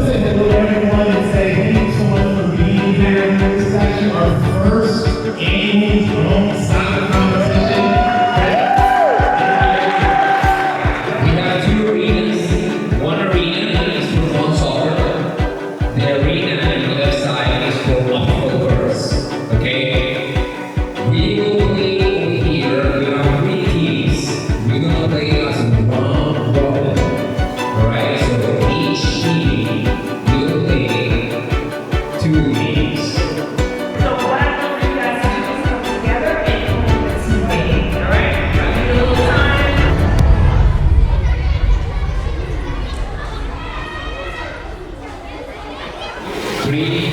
say hello to everyone and say thank you so much for being here. This is actually our first annual nonstop competition. We have two arenas. One arena is for lawn soccer. The arena on the left side is for obstacle course. Okay? We will play over here with our three teams. We're gonna play as one robin. Alright, so each team will play two games. So what I want you guys to do is come together and come with some game, all right? I'll give you a little time. 3,